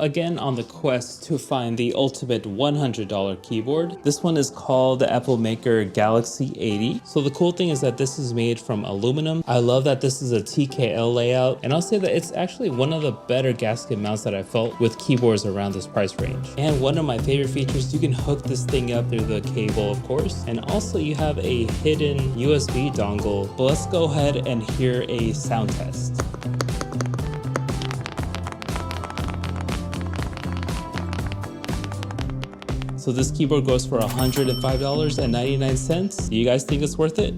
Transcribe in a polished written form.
Again, on the quest to find the ultimate $100 keyboard. This one is called the Apple Maker Galaxy 80. So the cool thing is that this is made from aluminum. I love that this is a TKL layout, and I'll say that it's actually one of the better gasket mounts that I felt with keyboards around this price range. And one of my favorite features, you can hook this thing up through the cable, of course, and also you have a hidden USB dongle. But let's go ahead and hear a sound test. So this keyboard goes for $105.99. Do you guys think it's worth it?